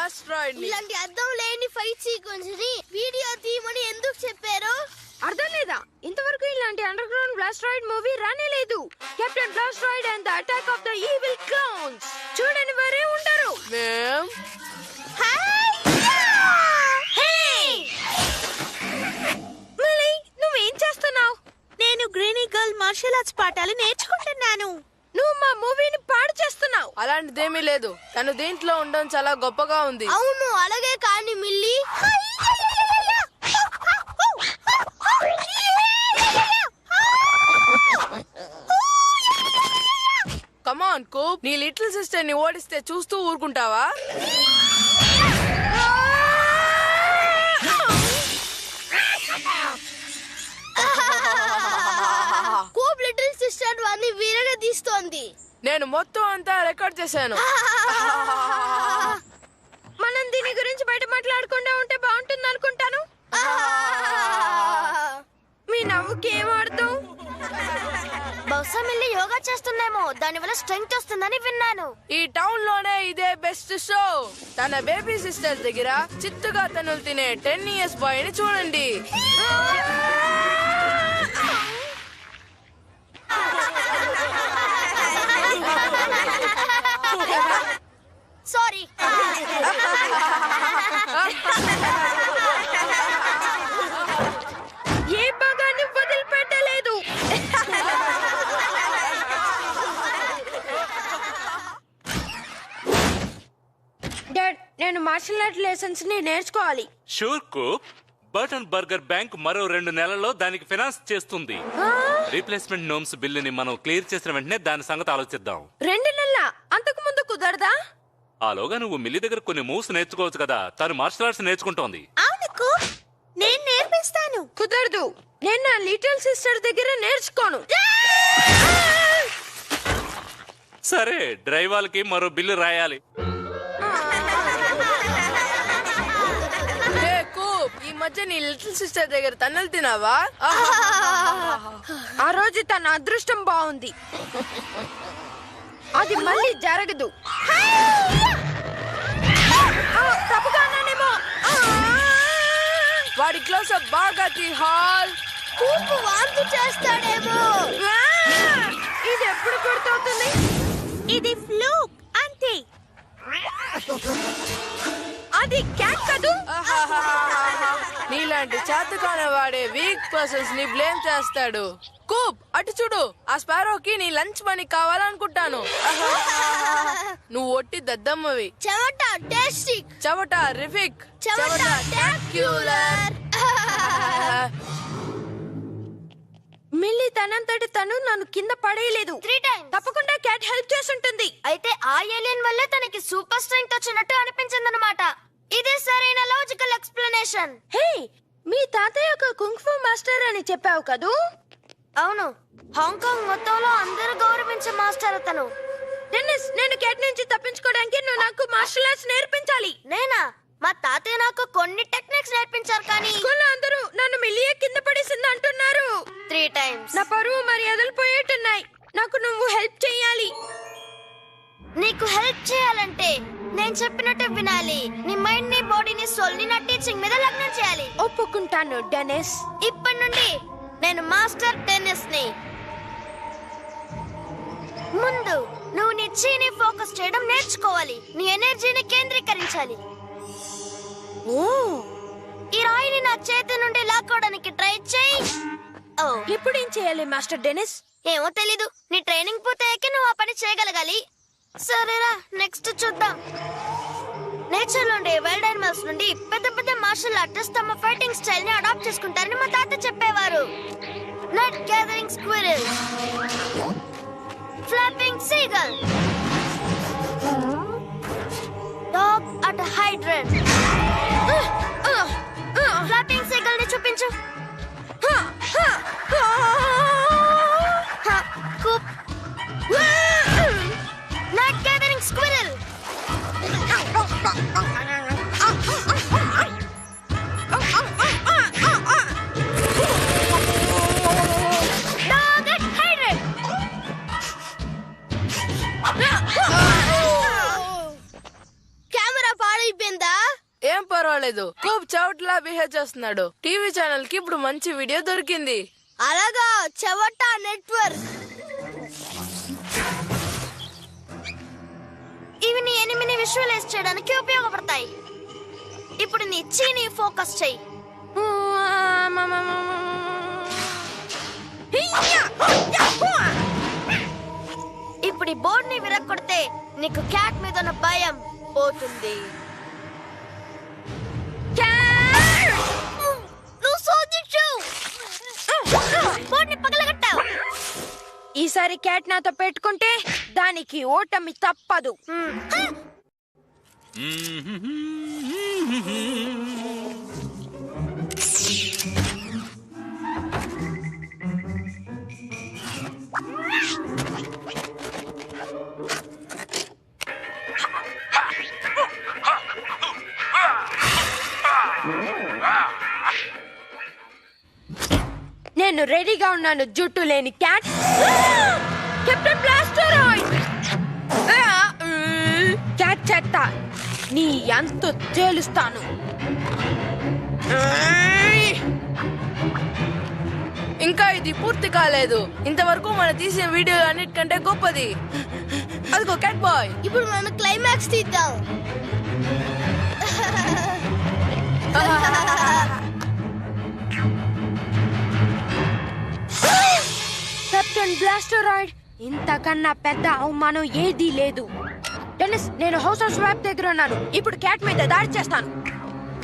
బ్లాస్ట్రాయిడ్. ఇలాంటి అర్థం లేని ఫైట్ సీక్వెన్స్ ని వీడియో తీయమని ఎందుకు చెప్పారు? అర్థం లేదా? ఇంతవరకు ఇలాంటి అండర్ గ్రౌండ్ బ్లాస్ట్రాయిడ్ మూవీ రానే లేదు. Captain Blastroid and the attack of the evil clowns చూడని వారే ఉంటారు. మళ్ళీ నువ్వేం చేస్తున్నావు? నేను గ్రీనీ గర్ల్ మార్షల్ ఆర్ట్స్ పాఠాలు నేర్చుకుంటున్నాను. నువ్వు మా మూవీని పాడు చేస్తున్నావు. అలాంటిదేమీ లేదు. తను దీంట్లో ఉండడం చాలా గొప్పగా ఉంది. అవును అలాగే కానీ మిల్లీ కమాన్ కూప్, నీ లిటిల్ సిస్టర్ ని ఓడిస్తే చూస్తూ ఊరుకుంటావా? కూప్ లిటిల్ సిస్టర్ వారిని వీరగా తీస్తోంది. నేను మొత్తం అంతా రికార్డ్ చేశాను. మనం దీని గురించి బయట మాట్లాడకుండా ఉంటే బాగుంటుంది అనుకుంటాను. మీ నవ్వుకి ఏం అర్థం? బహుశా మిల్లీ యోగా చేస్తుందేమో, దానివల్ల స్ట్రెంగ్త్ వస్తుందని విన్నాను. ఈ టౌన్ లోనే ఇదే బెస్ట్ షో. తన బేబీ సిస్టర్ దగ్గర చిత్తుగా తనులు తినే 10 years బాయ్ ని చూడండి. సారీ. ఏ భాగాన్ని వదిలిపెట్టలేదు. డాడ్, నేను మార్షల్ ఆర్ట్ లెసన్స్ ని నేర్చుకోవాలి. Sure cook. Burton burger bank మరో 2 నెలల్లో దానికి ఫైనాన్స్ చేస్తుంది. రీప్లేస్మెంట్ నోమ్స్ బిల్లుని మనం క్లియర్ చేసిన వెంటనే దాని సంగతి ఆలోచిద్దాం. 2 నెలల అంతకు ముందు కుదరదా? ఆలోగా నువ్వు మిల్లి దగ్గర కొన్ని మూవ్స్ నేర్చుకోవచ్చు కదా. తను మార్షల్ ఆర్ట్స్ నేర్చుకుంటోంది. అవునుకు నేను నేర్పిస్తాను. కుదరదు. నేను నా లిటిల్ సిస్టర్ దగ్గర నేర్చుకోను. సరే, డ్రైవర్లకి మరో బిల్లు రాయాలి. హే కూప్, ఈ మధ్య నీ లిటిల్ సిస్టర్ దగ్గర తన్నులు తినావా? ఆ రోజు తన అదృష్టం బాగుంది. అది మళ్ళీ జరగదు. తప్పుగానేమో. వాడి క్లోజప్ బాగా తీ హాల్. కూప్ వాంతి చేస్తాడేమో. ఇది ఎప్పుడు గుర్తవుతుంది? ఇది ఫ్లూక్ అంతే. అది క్యాట్ కాదు. నీలాంటి చేతకాని వాడే వీక్ పర్సన్స్ ని బ్లేమ్ చేస్తాడు. కూప్ అటు చూడు, ఆ స్పారోకి నీ లంచ్ మనీ కావాలనుకుంటాను. నువ్వు ఒట్టి దద్దమ్మవి. చెమట టేస్టిక్, చెమట రిఫిక్, చెమట టాక్యులర్. మిల్లీ తనంతటి తను నన్ను కింద పడేయలేదు. 3 times. తప్పకుండా క్యాట్ హెల్ప్ చేస్తుంటుంది. అయితే ఆ ఏలియన్ వల్ల తనకి సూపర్ స్ట్రెంగ్త్ వచ్చినట్టు అనిపించిందన్నమాట. ఇదే సరైన లాజికల్ ఎక్స్ప్లెనేషన్. హే, మీ తాతయ్య ఒక కుంగ్-ఫు మాస్టర్ అని చెప్పావు కదూ? అవును, హాంకాంగ్ మొత్తంలో అందరూ గౌరవించే మాస్టర్ అతను. డెన్నిస్, నేను క్యాట్ నుంచి తప్పించుకోవడానికి నువ్వు నాకు మార్షల్ ఆర్ట్స్ నేర్పించాలి. నేనా? మా తాతయ్య నాకు కొన్ని టెక్నిక్స్ నేర్పించారు కానీ స్కూల్లో అందరూ నన్ను మిల్లియే కింద పడేసింది అంటున్నారు. 3 times. నా పరువు మర్యాదలు పోయేట్టున్నాయి. నాకు నువ్వు హెల్ప్ చేయాలి. నీకు హెల్ప్ చేయాలంటే నేను చెప్పినట్టు వినాలి. నీ మైండ్ ని బాడీని సోల్ ని నా టీచింగ్ మీద లగ్నం చేయాలి. ఒప్పుకుంటాను డెన్నిస్. ఇప్పటి నుండి నేను మాస్టర్ టెన్నిస్ ని. ముందు నువ్వు నీ చీని ఫోకస్ చేయడం నేర్చుకోవాలి. నీ ఎనర్జీని కేంద్రీకరించాలి. ఓ, ఈ రాయిని నా చేతి నుండి లాక్కోవడానికి ట్రై చేయి. ఓ, ఇప్పుడు ఏం చేయాలి మాస్టర్ డెన్నిస్? ఏమో తెలీదు. నీ ట్రైనింగ్ పూర్తయ్యాక నువ్వు ఆ పని చేయగలగాలి. సరేరా, నెక్స్ట్ చూద్దాం. నేచర్ లో ఉండే వైల్డ్ యానిమల్స్ నుండి పెద్ద పెద్ద మార్షల్ ఆర్టిస్ట్ తమ ఫైటింగ్ స్టైల్ ని అడాప్ట్ చేసుకుంటారని మా తాత చెప్పేవారు. Nut gathering squirrel, flapping seagull, dog at hydrant. Flapping seagull ని చూపించు. Coop, nut gathering squirrel, dog at hydrant. Camera పాడైపోయిందా? పర్వాలేదు. కూప్ చౌట్లా బిహేవ్ చేస్తున్నాడు. టీవీ ఛానల్ కి ఇప్పుడు మంచి వీడియో దొరికింది. అలాగా చెవట నెట్వర్క్. ఇవి నీ ఎనిమిని విజువలైజ్ చేయడానికి ఉపయోగపడతాయి. ఇప్పుడు నీ చీని ఫోకస్ చెయ్యి. ఇప్పుడు ఈ బోర్డ్ ని విరక్కొడితే నీకు క్యాట్ మీద ఉన్న భయం పోతుంది. నువ్వు శోధించావు. బోర్డ్ ని పగలగొట్టావు. ఈసారి క్యాట్ నాతో పెట్టుకుంటే దానికి ఓటమి తప్పదు. నేను రెడీగా ఉన్నాను, జుట్టు లేని క్యాట్. కెప్టెన్ బ్లాస్టరాయిడ్! క్యాట్ చెత్త, నీ అంత తేలుస్తాను. ఇంకా ఇది పూర్తి కాలేదు. ఇంతవరకు మనం తీసిన వీడియో అన్నిటికంటే గొప్పది. అదిగో క్యాట్ బాయ్. ఇప్పుడు మనం క్లైమాక్స్ తీద్దాం. కెప్టెన్ బ్లాస్టరాయిడ్, ఇంతకన్నా పెద్ద అవమానం ఏదీ లేదు. డెన్నిస్, నేను హౌస్ ఆఫ్ స్వాప్ దగ్గర ఉన్నాను. ఇప్పుడు క్యాట్ మీద దాడి చేస్తాను.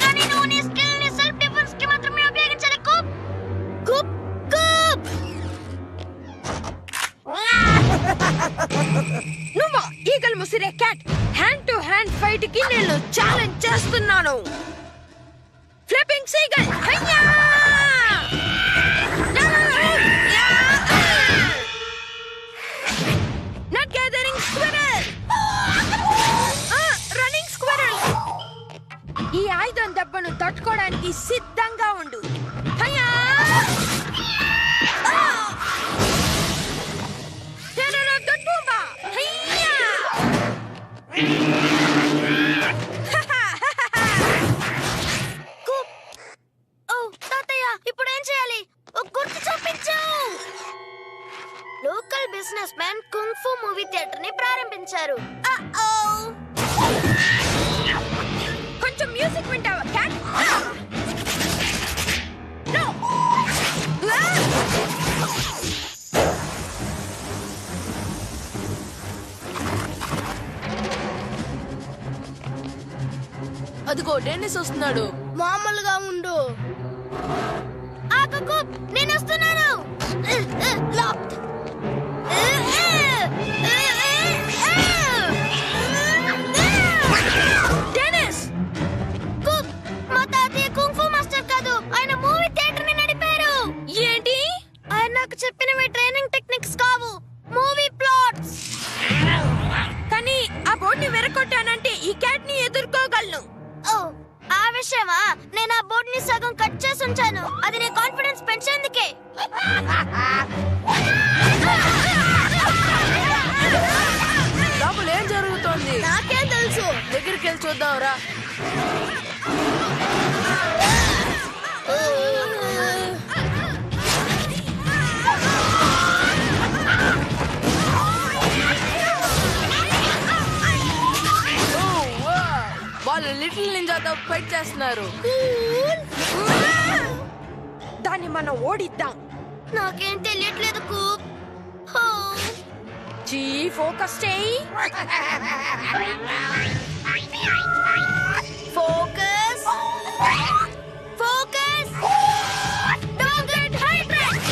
కానీ నువ్వు నీ స్కిల్ ని సెల్ఫ్ డిఫెన్స్ కి మాత్రమే ఉపయోగించాలి. Koop Coop Coop. నువ్వు ఈగల్ ముసిరే cat. Hand to hand fight కి నేను ఛాలెంజ్ చేస్తున్నాను. Flipping seagull. హయ్యా! Nut gathering squirrel. Running squirrel. ఈ ఆయుధం దెబ్బను తట్టుకోవడానికి సిద్ధంగా ఉండు. హయ్యా! Local business man kung fu movie theatre ని ప్రారంభించారు. కొంచెం మ్యూజిక్ వింటావా క్యాట్? నో. అదిగో డెన్నిస్ వస్తున్నాడు. మామూలుగా ఉండు. ఆగకు, నేను వస్తున్నాను. లాక్డ్. డెన్నిస్! కుక్, మా తాతయ్య కుంగ్ ఫు మాస్టర్ కాదు, ఆయన మూవీ థియేటర్ ని నడిపారు. ఏంటి? ఆయన నాకు చెప్పినవి ట్రైనింగ్ టెక్నిక్స్ కావు, మూవీ ప్లాట్స్. కానీ ఆ బోర్డుని వెరకొట్టానంటే ఈ క్యాట్ ని ఎదుర్కోగలను. ఓ, ఆ విషయమా? నేను ఆ బోర్డ్ ని సగం కట్ చేసి ఉంచాను. అది నీ కాన్ఫిడెన్స్ పెంచేందుకే. లోపల ఏం జరుగుతోంది? నాకేం తెలుసు. దగ్గరికి వెళ్ళి చూద్దాం రా. వాళ్ళు లిటిల్ నింజాతో ఫైట్ చేస్తున్నారు. దాన్ని మనం ఓడిద్దాం. నాకేం తెలియట్లేదు కూప్. జీ ఫోకస్ చేయి. Focus focus. Don't get hydrate.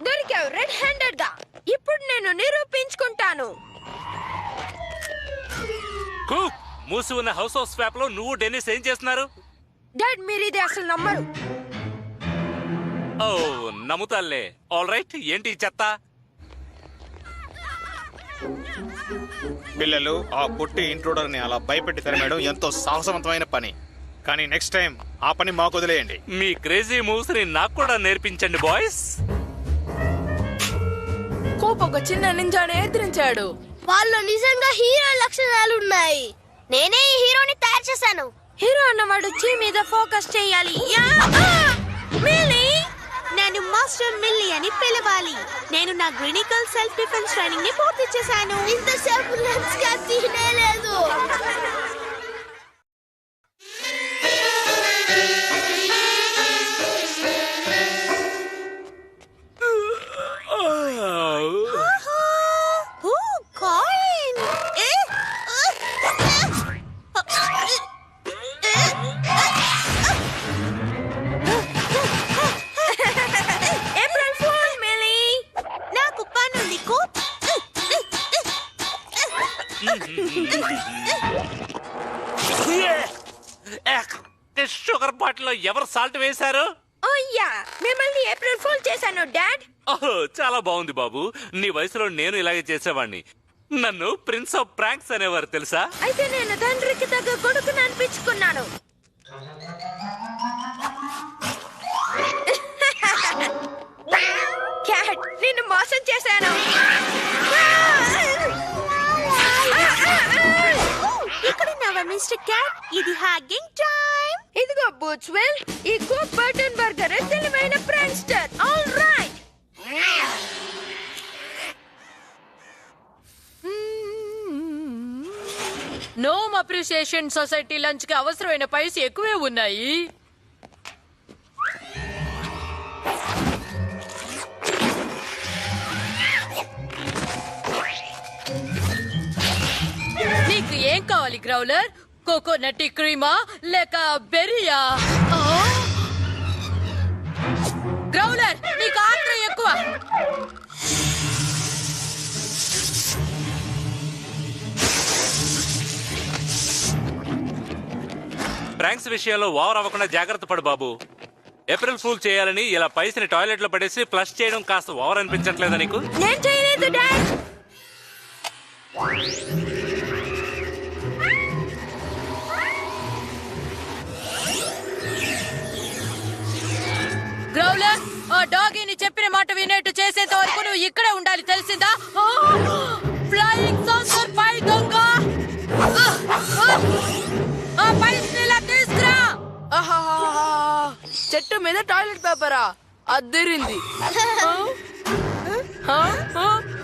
దొరికావు రెడ్ హ్యాండెడ్ గా. ఇప్పుడు నేను నిరూపించుకుంటాను. కూప్, మూసి ఉన్న హౌస్ ఆఫ్ స్వాప్ లో నువ్వు డెన్నిస్ ఏం చేస్తున్నారు? డాడ్, మీరు ఇది అసలు నమ్మరు. ఓ, నమ్ముతాలే. All right. ఏంటి ఈ చెత్త? పిల్లలు, ఆ పొట్టి ఇంట్రూడర్ ని అలా భయపెట్టి తరిమేయడం ఎంతో సాహసవంతమైన పని. కానీ నెక్స్ట్ టైం ఆ పని మాకు వదిలేయండి. మీ క్రేజీ మూవ్స్ ని నాకు కూడా నేర్పించండి బాయ్స్. కూప్ ఒక చిన్న నింజాని ఎదిరించాడు. వాళ్ళు నిజంగా హీరో లక్షణాలు ఉన్నాయి. నేనే ఈ హీరోని తయారు చేశాను. హీరో అన్నవాడు చీ మీద ఫోకస్ చేయాలి. మిల్లీ, నేను మాస్టర్ మిల్లీ అని పిలవాలి. నేను నా గ్లినికల్ సెల్ఫ్ డిఫెన్స్ ట్రైనింగ్ ని పూర్తి చేశాను. ఇంతసేపు లెన్స్ గా తినేలేదు. Oh coin. April fool Millie. నాకు పనుంది కూప్. షుగర్ బాటిల్ లో ఎవరు సాల్ట్ వేశారు? ఓ యా, మిమ్మల్ని ఏప్రిల్ ఫూల్ చేశాను డాడ్. ఓహో, చాలా బాగుంది బాబు. నీ వయసులో నేను ఇలాగే చేసేవాడిని. నన్ను ప్రిన్స్ ఆఫ్ ప్రాంక్స్ అనేవారు తెలుసా? అయితే నేను తండ్రికి తగ్గ కొడుకుని అనిపించుకున్నాను. క్యాట్, నిన్ను మోసం చేశాను. ఇక్కడున్నావా మిస్టర్ క్యాట్? ఇది హ్యాగింగ్ టైం. ఇదిగో బూచ్వెల్, ఈ కూప్ బటన్ బర్గర్ తెలివైన prankster. All right. Gnome appreciation society lunch కి అవసరమైన పైసలు ఎక్కువే ఉన్నాయి. నీకు ఏం కావాలి గ్రౌలర్? కోకోనట్ క్రీమా లేక బెర్రీయా? గ్రౌలర్, నీకు ఆత్రం ఎక్కువ. ప్రాంక్స్ విషయంలో ఓవర్ అవ్వకుండా జాగ్రత్త పడు బాబు. ఏప్రిల్ ఫూల్ చేయాలని ఇలా పైసని టాయిలెట్ లో పడేసి ఫ్లష్ చేయడం కాస్త ఓవర్ అనిపించట్లేదా నీకు? నేను చేయలేదు డాడ్. గ్రౌలర్, ఆ డాగీని చెప్పిన మాట వినేట్టు చేసేంత వరకు నువ్వు ఇక్కడే ఉండాలి, తెలిసిందా? ఫ్లయింగ్ సాసర్ పై దొంగ, ఆ పైస్ని ఇలా తీసుకురా. ఆహాహాహా. చెట్టు మీద టాయిలెట్ పేపరా? అద్దరింది.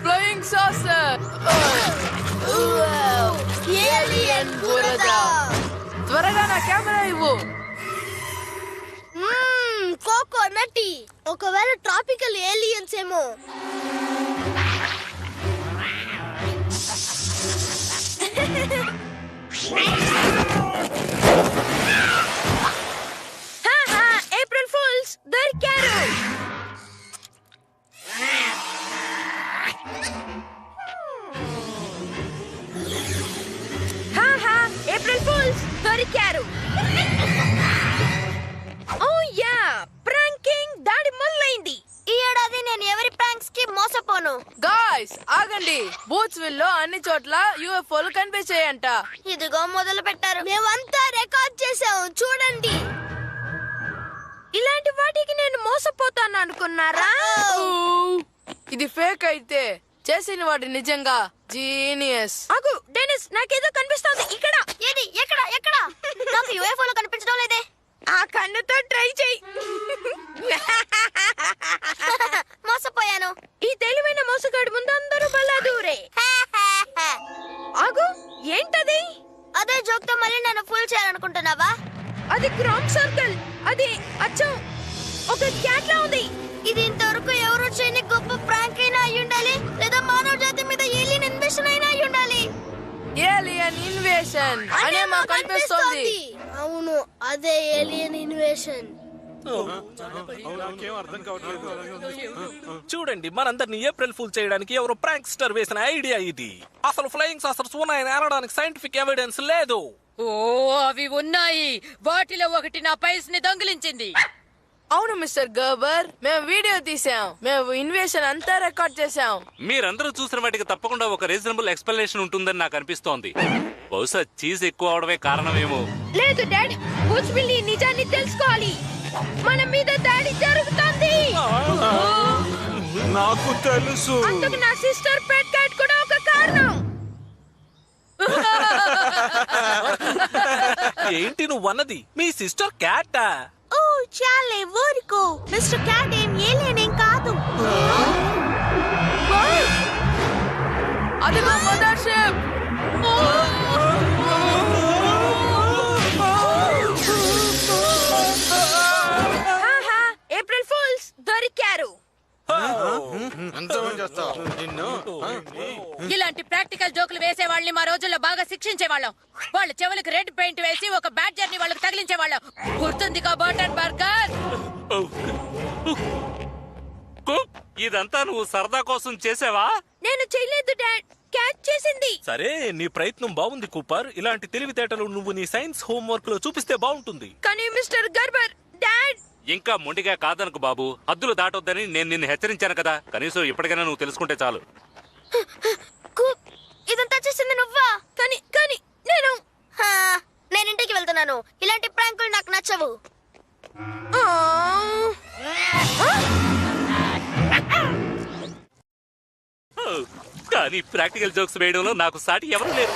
Flying saucer. ఏలియన్ బురద. త్వరగా నా కెమెరా ఇవ్వు. కోకోనటి. ఒకవేళ ట్రాపికల్ ఏలియన్స్ ఏమో. ఏప్రిల్ ఫూల్స్ దొరికారు. ఏప్రిల్ ఫూల్స్ దొరికారు. ఓ యా, ప్రాంకింగ్ దాడి మొదలైంది. ఈ ఏడాది నేను ఎవరి ప్రాంక్స్ కి మోసపోను. గాయ్స్ ఆగండి. బూత్స్విల్ లో అన్ని చోట్ల యూఎఫ్ఓలు కనిపించాయంట. ఇదిగో మొదలు పెట్టారు. మేమంతా రికార్డ్ చేసాం, చూడండి. ఇలాంటి వాటికి నేను మోసపోతాను అనుకున్నారా? ఇది ఫేక్ అయితే చేసిన వాడు నిజంగా జీనియస్. అగు డెనిస్, నాకేదో కనిపిస్తుంది ఇక్కడ. ఏది? ఎక్కడ? ఎక్కడ? నాకు యూఎఫ్ఓ లో కనిపించడం లేదే. ఆ కన్నుతో ట్రై చెయ్యి. మోసపోయాను. ఈ తెలివైన మోసగాడు ముందు అందరూ బలా దూరే. ఆగు, ఏంటది? అదే జోక్ తో మళ్ళీ నన్ను ఫుల్ చేయాలనుకుంటున్నావా? అది క్రామ్ సర్కిల్. అది అచ్చం ఒక క్యాట్ లా ఉంది. ఇది ఇంతవరకు ఎవరు చేయని గొప్ప ప్రాంక్ అయినా అయి ఉండాలి, లేదా మానవ జాతి మీద ఏలియన్ ఇన్వెషన్ అయినా అయి ఉండాలి. ఏలియన్ ఇన్వేషన్ అనే మాకు అనిపిస్తోంది. అవును, అదే ఏలియన్ ఇన్వేషన్. చూడండి, మనందరినీ ఏప్రిల్ ఫూల్ చేయడానికి ఎవరో ప్రాంక్స్టర్ వేసిన ఐడియా ఇది. అసలు ఫ్లయింగ్ సాసర్స్ ఉన్నాయని అనడానికి సైంటిఫిక్ ఎవిడెన్స్ లేదు. ఓ, అవి ఉన్నాయి. వాటిలో ఒకటి నా పైస్ని దొంగిలించింది. అవును మిస్టర్ గర్బర్, మేము వీడియో తీసాం. మేము ఇన్వేషన్ అంతా రికార్డ్ చేసాం. మీరందరూ చూసిన వాటికి తప్పకుండా ఒక రీజనబుల్ ఎక్స్ప్లెనేషన్ ఉంటుందని నాకు అనిపిస్తోంది. బహుశా చీజ్ ఎక్కువ అవడమే కారణమేమో. లేదు డాడ్, బూచ్విల్ నిజాన్ని తెలుసుకోవాలి. మన మీద దాడి జరుగుతోంది. నాకు తెలుసు. అందుకు నా సిస్టర్ పెట్ క్యాట్ కూడా ఒక కారణం. ఏంటి నువ్వు అన్నది? మీ సిస్టర్ క్యాటా? ఓ చాలే ఊరుకో. మిస్టర్ క్యాట్ ఏం ఏలేనేం కాదు. అదిగో మదర్ షిప్. ఏప్రిల్ ఫూల్స్ దొరికారు. ఇలాంటి ప్రాక్టికల్ జోకులు వేసే వాళ్ళని మా రోజుల్లో బాగా శిక్షించే వాళ్ళం. వాళ్ళ చెవులకు రెడ్ పెయింట్ వేసి ఒక బ్యాడ్జర్ ని వాళ్ళకి తగిలించే వాళ్ళం. గుర్తుందిగా బటన్ బర్గర్? ఇదంతా నువ్వు సరదా కోసం చేసావా? నేను చేయలేదు డాడ్, క్యాచ్ చేసింది. సరే, నీ ప్రయత్నం బాగుంది కూపర్. ఇలాంటి తెలివితేటలు నువ్వు నీ సైన్స్ హోంవర్క్ లో చూపిస్తే బాగుంటుంది. కానీ మిస్టర్ గర్బర్, డాడ్ ఇంకా మొండిగా కాదనకు బాబు. హద్దులు దాటొద్దని నేను నిన్ను హెచ్చరించాను కదా. కనీసం ఇప్పటికైనా నువ్వు తెలుసుకుంటే చాలు. కూప్, ఇదంతా చేసింది నువ్వా? కానీ నేను ఇంటికి వెళ్తున్నాను. ఇలాంటి ప్రాంకులు నాకు నచ్చవు. కానీ ప్రాక్టికల్ జోక్స్ వేయడంలో నాకు సాటి ఎవరు లేరు.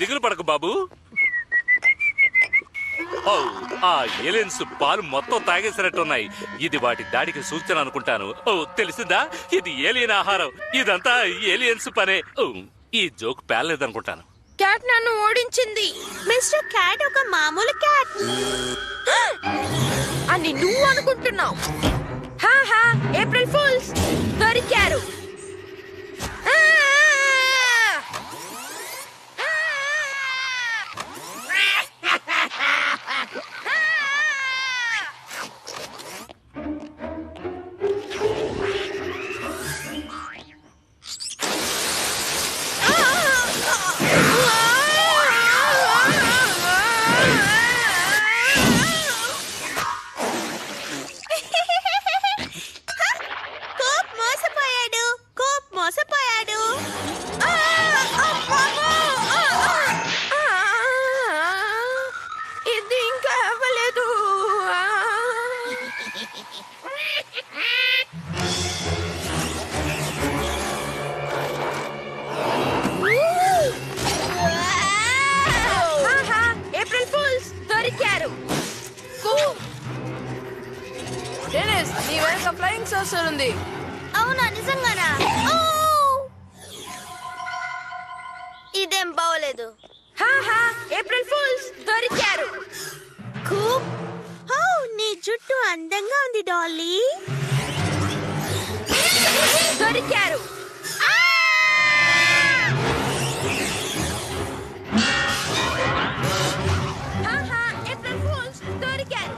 దిగులు పడకు బాబు. ఆ ఏలియన్స్ పాలు మొత్తం తాగేసినట్టున్నాయి. ఇది వాటి దాడికి సూచన అనుకుంటాను. తెలిసిందా? ఇది ఏలియన్ ఆహారం. ఇదంతా ఏలియన్స్ పనే. ఈ జోక్ పేర్లేదనుకుంటాను. క్యాట్ నన్ను ఓడించింది. మిస్టర్ క్యాట్ ఒక మామూలు క్యాట్ అని నువ్వు అనుకుంటున్నావు. ఏప్రిల్ ఫూల్స్ దొరికారు. కూప్ మోసపోయాడు. ఇది ఇంకా అవ్వలేదు. ఏప్రిల్ ఫూల్స్ దొరికారు. డెనిస్, నీ వెనక ఫ్లయింగ్ సాసర్ ఉంది. అవునా, నిజంగానా? ఇదేం బాగోలేదు. ఏప్రిల్ ఫూల్స్ దొరికారు. కూప్, ఓ నీ జుట్టు అందంగా ఉంది డాలీ. దొరికారు. ఏప్రిల్ ఫూల్స్ దొరికారు.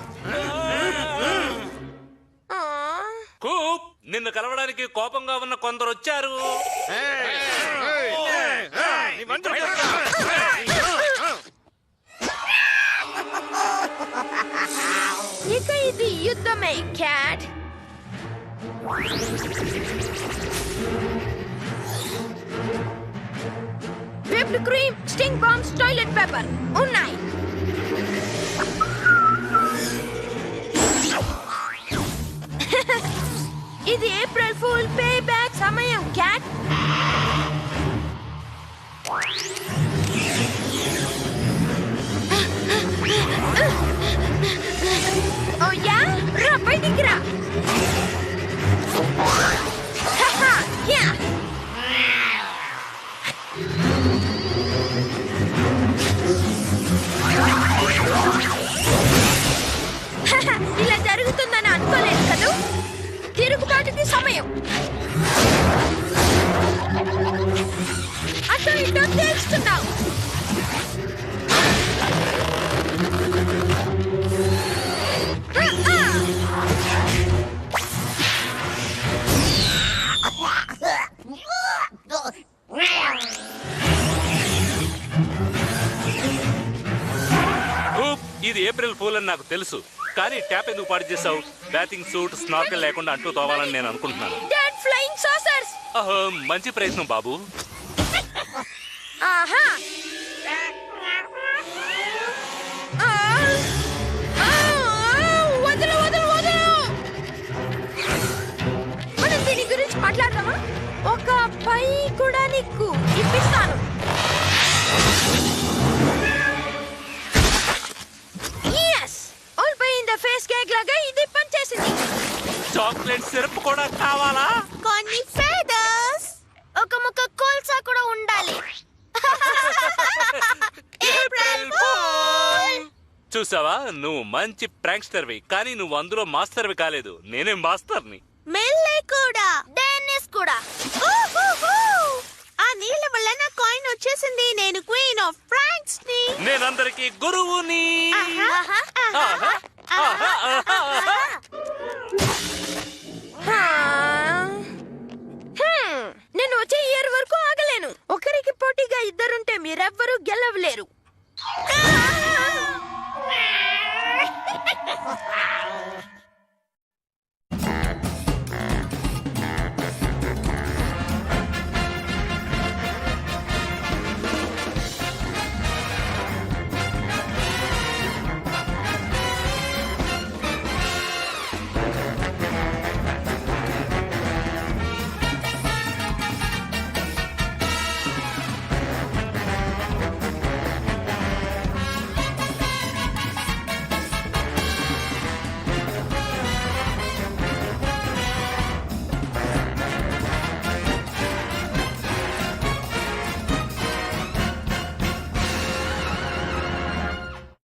కూప్, నిన్ను కలవడానికి కోపంగా ఉన్న కొందరు వచ్చారు. ఇక ఇది యుద్ధమే cat. Whipped cream, stink bombs, toilet paper ఉన్నాయి. ఇది ఏప్రిల్ ఫూల్ పే బ్యాక్ సమయం క్యాట్. ఓ యా, రా బయటికి రా. యా, ఇలా జరుగుతుందని అనుకోలేదు కదూ. తిరుగుబాటుకి సమయం. అటు ఇటు తెలుస్తున్నావు. కూప్, ఇది ఏప్రిల్ ఫూల్ అని నాకు తెలుసు. కానీ ట్యాప్ ఎందుకు పాడు చేసావు? బ్యాటింగ్ సూట్, స్నార్కెల్ లేకుండా అంటూ తోవాలని నేను అనుకుంటున్నాను. Dad, flying saucers. మంచి ప్రయత్నం బాబు. ఆహా, వదలు వదలు వదలు. నీకు ఇప్పిస్తాను. Yes! ఓడిపోయింది ఫేస్ కేక్ లాగా ఇది పనిచేసింది. చాక్లెట్ సిరప్ కూడా కావాలా? కొన్ని ఫెదర్స్. ఒక ముక్క కోల్సా కూడా ఉండాలి. April fool! చూసావా, నువ్వు మంచి ప్రాంక్స్టర్వి, కానీ నువ్వు అందులో మాస్టర్వి కాలేదు. నేనే మాస్టర్ని. మిల్లీ కూడా. డెన్నిస్ కూడా. ఊహూహూ. ఆ నీళ్ళ వల్ల నా కాయిన్ వచ్చేసింది. నేను క్వీన్ ఆఫ్ ఫ్రాంక్స్ ని. నేనందరికీ గురువుని. ఆహా. ఆహా, ఆహా, ఆహా. నేను వచ్చే ఇయర్ వరకు ఆగలేను. ఒకరికి పోటీగా ఇద్దరుంటే మీరెవ్వరూ గెలవలేరు.